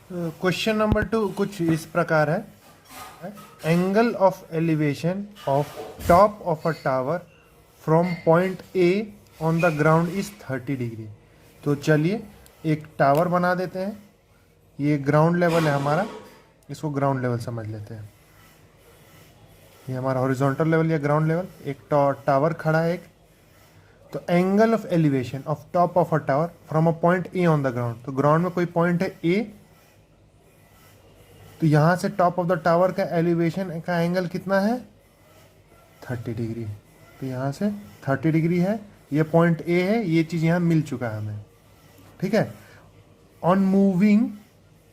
Question number 2 कुछ इस प्रकार है। Angle of elevation of top of a tower from point A on the ground is 30 degree. तो चलिए एक टावर बना देते हैं। ये ग्राउंड लेवल है हमारा, इसको ग्राउंड लेवल समझ लेते हैं। ये हमारा हॉरिजॉन्टल लेवल या ग्राउंड लेवल। एक टावर खड़ा है एक। तो angle of elevation of top of a tower from a point A on the ground, तो ग्राउंड में कोई पॉइंट है ए, तो यहां से टॉप ऑफ द टावर का एलिवेशन का एंगल कितना है 30 डिग्री। तो यहां से 30 डिग्री है, ये पॉइंट ए है, ये चीज यहां मिल चुका है हमें। ठीक है। On moving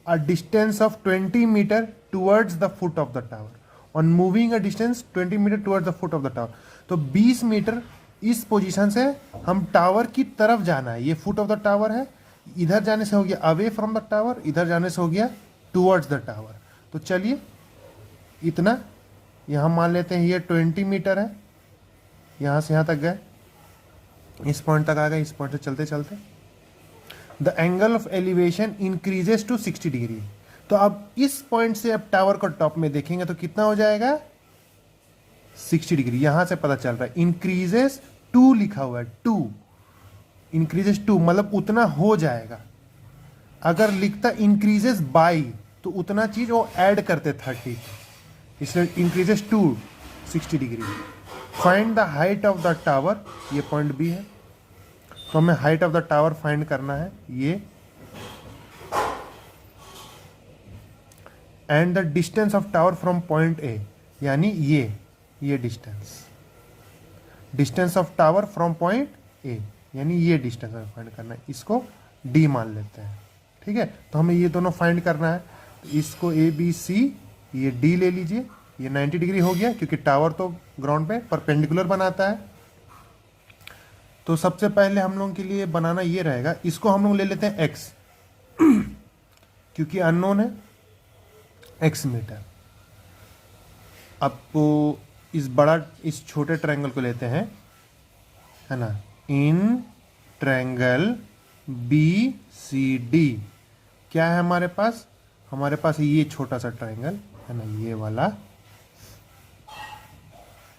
a distance of 20 metre towards the foot of the tower, on moving a distance 20 metre towards the foot of the tower, तो 20 मीटर इस पोजीशन से हम टावर की तरफ जाना है। ये फुट ऑफ द टावर है, इधर जाने से हो गया अवे फ्रॉम द टावर, इधर जाने से हो गया टुवर्ड्स द टावर। तो चलिए इतना यहां मान लेते हैं, ये 20 मीटर है, यहां से यहां तक गए, इस पॉइंट तक आ गए, इस पॉइंट से चलते चलते the angle of elevation increases to 60 degree. तो अब इस पॉइंट से अब टावर को टॉप में देखेंगे तो कितना हो जाएगा 60 डिग्री। यहां से पता चल रहा है इंक्रीजेस टू लिखा हुआ है, टू इंक्रीजेस टू मतलब उतना हो जाएगा। अगर लिखता इंक्रीजेस बाई तो उतना चीज वो ऐड करते 30, इसलिए increases to 60 degree. Find the height of the tower, ये पॉइंट बी है, तो हमें height of the tower find करना है ये, and the distance of tower from point A, यानी ये distance of tower from point A, यानी ये डिस्टेंस हमें फाइंड करना है। इसको डी मान लेते हैं। ठीक है, तो हमें ये दोनों फाइंड करना है, तो इसको ए बी सी, ये डी ले लीजिए, ये 90 डिग्री हो गया क्योंकि टावर तो ग्राउंड पे परपेंडिकुलर बनाता है। तो सबसे पहले हम लोगों के लिए बनाना ये रहेगा, इसको हम लोग ले लेते हैं एक्स क्योंकि अननोन है, एक्स मीटर। अब तो इस छोटे ट्रायंगल को लेते हैं, है ना, in triangle B C D क्या है हमारे पास, हमारे पास ये छोटा सा ट्रायंगल है ना, ये वाला,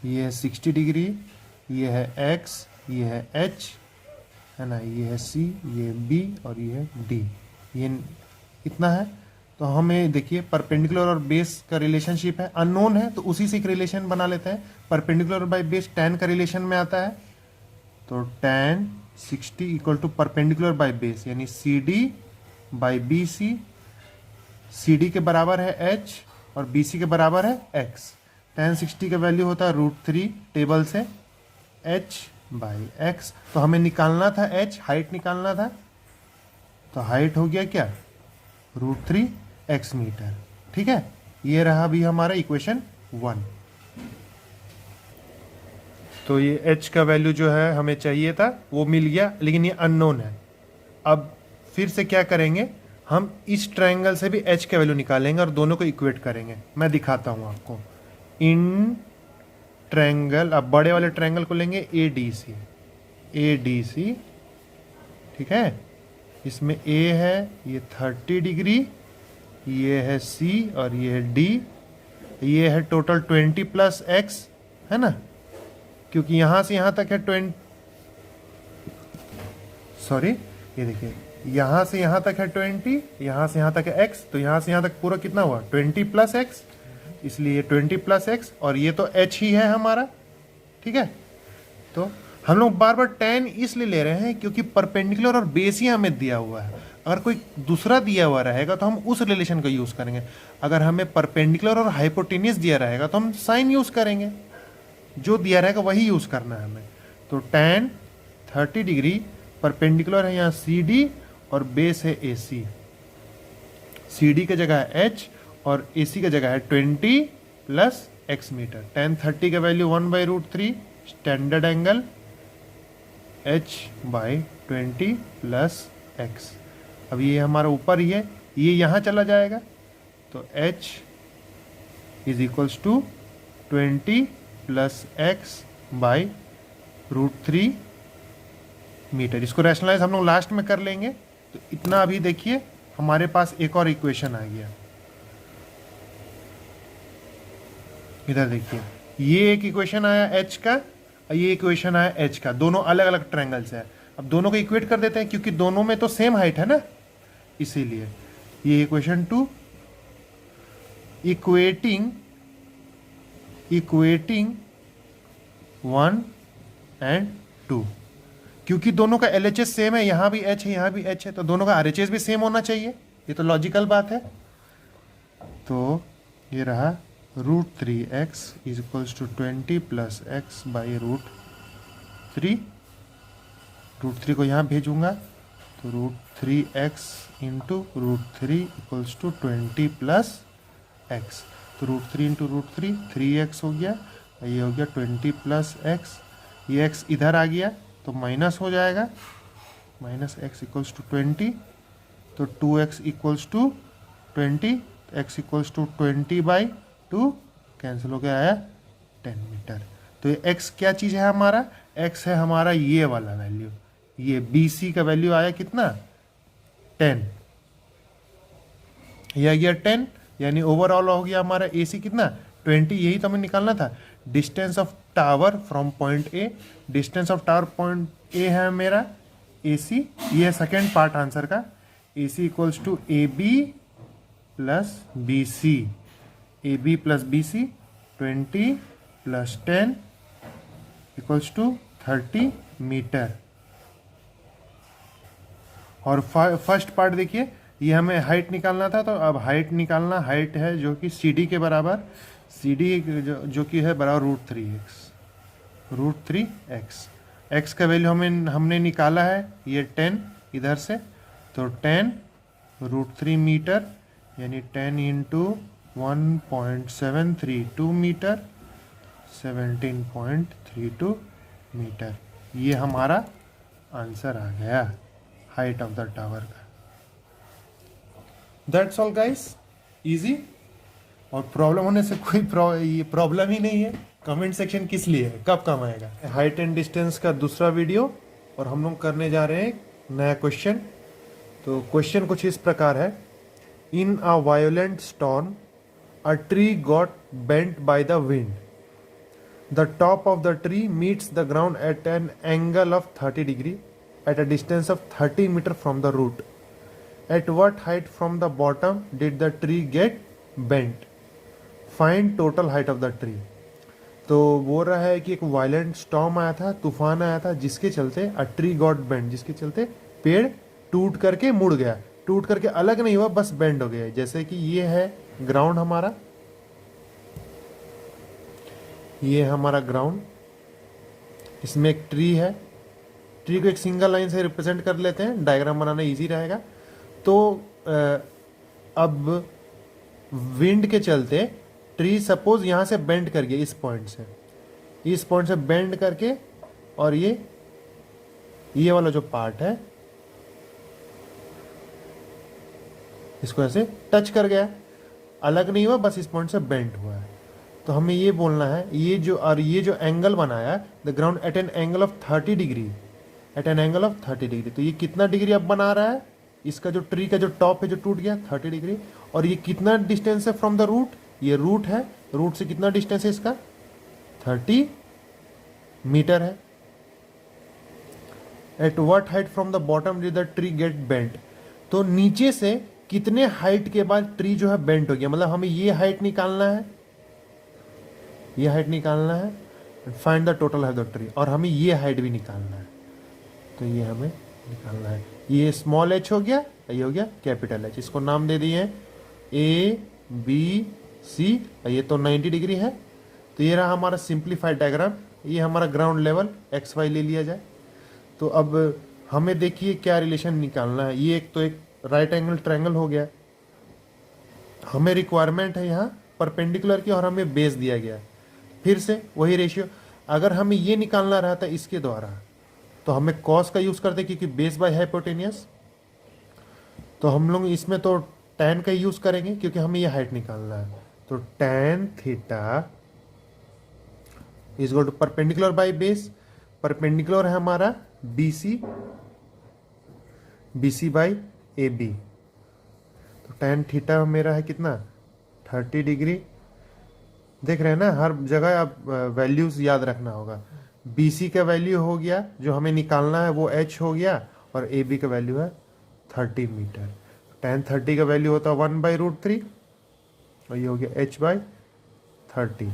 ये है 60 डिग्री, ये है एक्स, ये है एच, है ना, ये है सी, ये बी और ये है डी, ये इतना है। तो हमें देखिए परपेंडिकुलर और बेस का रिलेशनशिप है, अननोन है तो उसी से एक रिलेशन बना लेते हैं। परपेंडिकुलर बाय बेस tan का रिलेशन में आता है, तो tan 60 equal to perpendicular by base यानी C D by B C. C D के बराबर है h और बी सी के बराबर है x। tan 60 का वैल्यू होता है √3 टेबल से h बाई x। तो हमें निकालना था h, हाइट निकालना था, तो हाइट हो गया क्या √3 x मीटर। ठीक है, ये रहा अभी हमारा इक्वेशन 1। तो ये h का वैल्यू जो है हमें चाहिए था वो मिल गया, लेकिन ये अननोन है। अब फिर से क्या करेंगे, हम इस ट्रायंगल से भी h का वैल्यू निकालेंगे और दोनों को इक्वेट करेंगे। मैं दिखाता हूं आपको। इन ट्रायंगल, अब बड़े वाले ट्रायंगल को लेंगे ए डी सी, ठीक है, इसमें a है ये 30 डिग्री, ये है c और ये है d, ये है टोटल 20 प्लस x, है ना, क्योंकि यहां से यहां तक है 20, सॉरी ये देखिए यहां से यहां तक है 20, यहां से यहां तक है x, तो यहां से यहां तक पूरा कितना हुआ 20 प्लस x, इसलिए 20 प्लस x, और ये तो h ही है हमारा। ठीक है, तो हम लोग बार बार tan इसलिए ले रहे हैं क्योंकि परपेंडिकुलर और बेस ही हमें दिया हुआ है। अगर कोई दूसरा दिया हुआ रहेगा तो हम उस रिलेशन का यूज करेंगे। अगर हमें परपेंडिकुलर और हाइपोटेनियस दिया रहेगा तो हम साइन यूज करेंगे, जो दिया रहेगा वही यूज करना है हमें। तो tan 30 डिग्री परपेंडिकुलर है यहाँ सी डी और बेस है ए सी। सी डी की जगह है h और ए सी की जगह है 20 प्लस x मीटर। tan 30 का value 1/√3 standard angle h by 20 plus x। अब ये हमारा ऊपर ही है, ये यहाँ चला जाएगा, तो h is equals to 20 plus x by √3 metre. इसको रैशनलाइज हम लोग लास्ट में कर लेंगे। तो इतना अभी देखिए हमारे पास एक और इक्वेशन आ गया। इधर देखिए, ये एक इक्वेशन आया एच का और ये इक्वेशन आया एच का, दोनों अलग अलग ट्रायंगल्स है। अब दोनों को इक्वेट कर देते हैं क्योंकि दोनों में तो सेम हाइट है ना, इसीलिए ये इक्वेशन 2 इक्वेटिंग 1 एंड 2, क्योंकि दोनों का LHS सेम है, यहां भी H है यहां भी H है, तो दोनों का RHS भी सेम होना चाहिए, ये तो लॉजिकल बात है। तो ये रहा √3x is equals to 20 plus x by √3 को यहाँ भेजूंगा तो √3x into √3 equals to 20 plus x, तो √3 इंटू √3 3x हो गया, ये हो गया 20 प्लस एक्स, ये x इधर आ गया तो माइनस हो जाएगा, माइनस एक्स इक्वल्स टू 20, तो 2x equals to 20, x equals to 20/2 cancel हो गया, आया 10 मीटर। तो ये x क्या चीज़ है हमारा, x है हमारा ये वाला वैल्यू, ये BC का वैल्यू आया कितना 10, ये आ गया 10, यानी ओवरऑल हो गया हमारा AC कितना 20, यही तो हमें निकालना था। Distance of tower from point A, distance of tower point A है मेरा AC, ये है सेकेंड पार्ट आंसर का। AC equals to AB plus BC, AB plus BC 20 plus 10 equals to 30 metre. और फर्स्ट पार्ट देखिए, ये हमें हाइट निकालना था, तो अब हाइट निकालना, हाइट है जो कि CD के बराबर, CD जो कि है बराबर √3x, x का वैल्यू हमने निकाला है ये 10 इधर से, तो 10 √3 मीटर, यानी 10 इंटू 1.732 मीटर, 17.32 मीटर, ये हमारा आंसर आ गया हाइट ऑफ द टावर का। That's all guys, easy. और प्रॉब्लम होने से कोई प्रॉब्लम ही नहीं है। कमेंट सेक्शन किस लिए है, कब काम आएगा। हाइट एंड डिस्टेंस का दूसरा वीडियो, और हम लोग करने जा रहे हैं एक नया क्वेश्चन। तो क्वेश्चन कुछ इस प्रकार है, in a violent storm a tree got bent by the wind, the top of the tree meets the ground at an angle of 30 degree at a distance of 30 meter from the root. At what height from the bottom did the tree get bent? Find total height of the tree. तो बोल रहा है कि एक violent storm आया था, तूफान आया था, जिसके चलते अ ट्री गॉट बेंट, जिसके चलते पेड़ टूट करके मुड़ गया, टूट करके अलग नहीं हुआ, बस बेंड हो गया। जैसे कि ये है ग्राउंड हमारा, ये हमारा ग्राउंड, इसमें एक ट्री है, ट्री को एक सिंगल लाइन से रिप्रेजेंट कर लेते हैं, डायग्राम बनाना इजी रहेगा। तो अब विंड के चलते ट्री सपोज यहाँ से बेंड कर गया, इस पॉइंट से बेंड करके, और ये वाला जो पार्ट है इसको ऐसे टच कर गया, अलग नहीं हुआ, बस इस पॉइंट से बेंड हुआ है। तो हमें ये बोलना है, ये जो एंगल बनाया, the ground at an angle of 30 degree, at an angle of 30 degree. तो ये कितना डिग्री अब बना रहा है, इसका जो ट्री का जो टॉप है जो टूट गया 30 डिग्री, और ये कितना डिस्टेंस है फ्रॉम द रूट, ये रूट है, रूट से कितना डिस्टेंस है इसका 30 मीटर है। At what height from the bottom did the tree get bent, तो नीचे से कितने हाइट के बाद ट्री जो है बेंट हो गया, मतलब हमें ये हाइट निकालना है, ये हाइट निकालना है, find the total height of the tree, और हमें ये हाइट भी निकालना है, तो ये हमें निकालना है। ये स्मॉल h हो गया, ये हो गया कैपिटल H, इसको नाम दे दिए ABC, ये तो 90 डिग्री है। तो ये रहा हमारा सिंप्लीफाइड डायग्राम, ये हमारा ग्राउंड लेवल XY ले लिया जाए। तो अब हमें देखिए क्या रिलेशन निकालना है, ये एक तो एक राइट एंगल ट्रायंगल हो गया, हमें रिक्वायरमेंट है यहाँ परपेंडिकुलर की, और हमें बेस दिया गया, फिर से वही रेशियो। अगर हमें ये निकालना रहा था इसके द्वारा, तो हमें कॉस का यूज करते, क्योंकि बेस बाय हाइपोटेनियस, तो हम लोग इसमें तो tan का यूज करेंगे, क्योंकि हमें ये हाइट निकालना है। तो tan theta is equal to perpendicular by base, perpendicular है हमारा BC बाय AB, तो tan थीटा मेरा है कितना 30 डिग्री। देख रहे हैं ना, हर जगह आप वैल्यूज याद रखना होगा। BC का वैल्यू हो गया जो हमें निकालना है वो h हो गया, और AB का वैल्यू है 30 मीटर। tan 30 का वैल्यू होता है 1/√3 और ये हो गया h/30।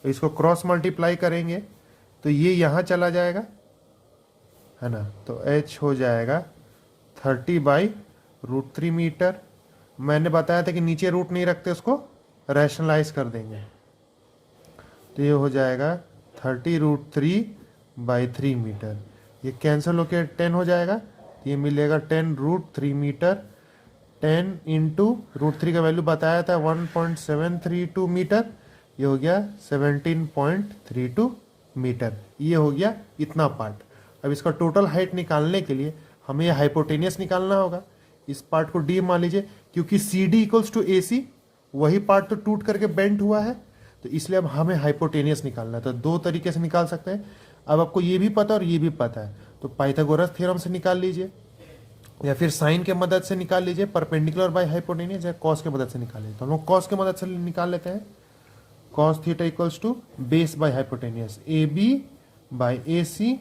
तो इसको क्रॉस मल्टीप्लाई करेंगे तो ये यहाँ चला जाएगा, है ना, तो h हो जाएगा 30/√3 मीटर। मैंने बताया था कि नीचे रूट नहीं रखते, उसको रैशनलाइज कर देंगे, तो ये हो जाएगा 30√3/3 मीटर। ये कैंसिल होकर 10 हो जाएगा, ये मिलेगा 10√3 मीटर। 10 इंटू √3 का वैल्यू बताया था 1.732 मीटर, ये हो गया 17.32 मीटर। ये हो गया इतना पार्ट। अब इसका टोटल हाइट निकालने के लिए हमें ये हाइपोटेनियस निकालना होगा। इस पार्ट को डी मान लीजिए, क्योंकि CD इक्वल्स टू AC, वही पार्ट तो टूट करके बेंट हुआ है, तो इसलिए अब हमें हाइपोटेनियस निकालना है। तो दो तरीके से निकाल सकते हैं। अब आपको ये भी पता और ये भी पता है, तो पाइथागोरस थ्योरम से निकाल लीजिए, या फिर साइन के मदद से निकाल लीजिए, परपेंडिकुलर बाय हाइपोटेनियस, या कॉस के मदद से निकाल लीजिए। तो हम लोग कॉस के मदद से निकाल लेते हैं। Cos theta equals to base by hypotenuse AB/AC।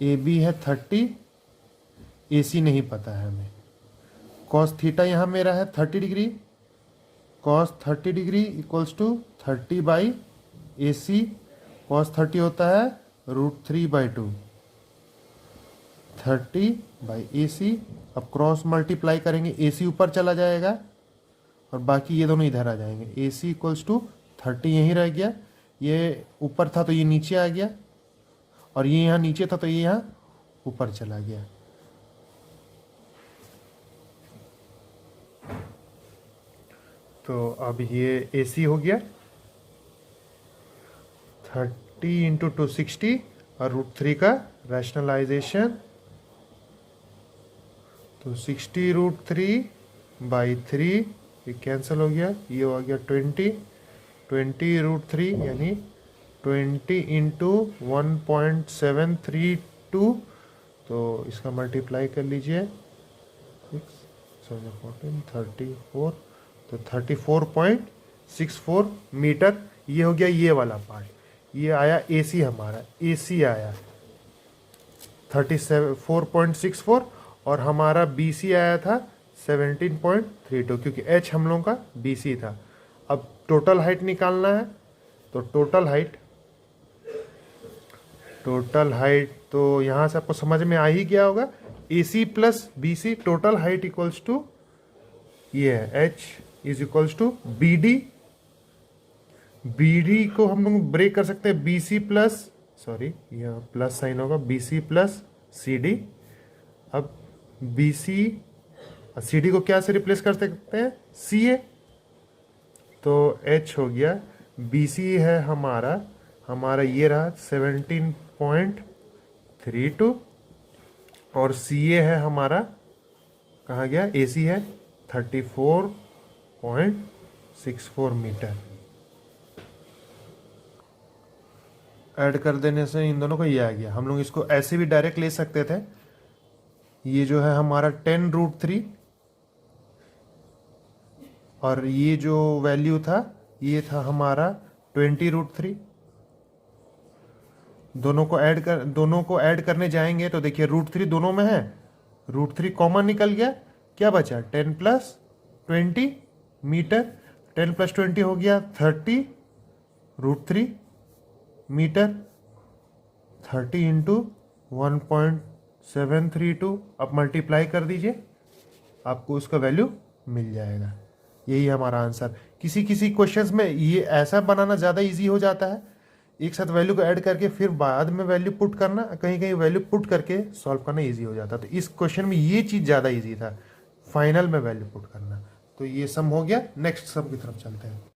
AB है 30, AC नहीं पता है हमें। कॉस थीटा यहाँ मेरा है 30 degree, cos 30 degree equals to 30/AC। Cos 30 होता है √3/2, 30/AC। अब क्रॉस मल्टीप्लाई करेंगे, AC ऊपर चला जाएगा और बाकी ये दोनों इधर आ जाएंगे। AC इक्वल्स टू 30 यहीं रह गया, ये ऊपर था तो ये नीचे आ गया, और ये यहाँ नीचे था तो ये यहाँ ऊपर चला गया। तो अब ये AC हो गया 30 इंटू 260 और √3 का रैशनलाइजेशन, तो 60√3/3 ये कैंसिल हो गया, ये हो गया 20 यानी 20 इंटू 1.732, तो इसका मल्टीप्लाई कर लीजिए 34, तो 34.64 मीटर। ये हो गया ये वाला पार्ट। ये आया AC, हमारा AC आया 34.64 और हमारा BC आया था 17.32, क्योंकि H हम लोगों का BC था। अब टोटल हाइट निकालना है, तो टोटल हाइट तो यहाँ से आपको समझ में आ ही गया होगा। AC plus BC total height equals to ये है H is equals to BD। BD को हम लोग ब्रेक कर सकते हैं BC प्लस, सॉरी यहाँ प्लस साइन होगा, BC प्लस CD। अब BC CD को क्या से रिप्लेस कर सकते हैं CA, तो H हो गया BC है हमारा ये रहा 17.32 और CA है हमारा, कहाँ गया, AC है 34.64 मीटर। ऐड कर देने से इन दोनों को ये आ गया। हम लोग इसको ऐसे भी डायरेक्ट ले सकते थे। ये जो है हमारा 10√3 और ये जो वैल्यू था ये था हमारा 20√3। दोनों को ऐड करने जाएंगे तो देखिए √3 दोनों में है, √3 कॉमन निकल गया, क्या बचा 10 + 20 मीटर। 10 + 20 हो गया 30√3 मीटर। 30 इंटू 1.732, अब मल्टीप्लाई कर दीजिए, आपको उसका वैल्यू मिल जाएगा। यही हमारा आंसर। किसी क्वेश्चंस में ये ऐसा बनाना ज़्यादा इजी हो जाता है, एक साथ वैल्यू को ऐड करके फिर बाद में वैल्यू पुट करना, कहीं वैल्यू पुट करके सॉल्व करना इजी हो जाता है। तो इस क्वेश्चन में ये चीज़ ज़्यादा इजी था, फाइनल में वैल्यू पुट करना। तो ये सम हो गया, नेक्स्ट सम की तरफ चलते हैं।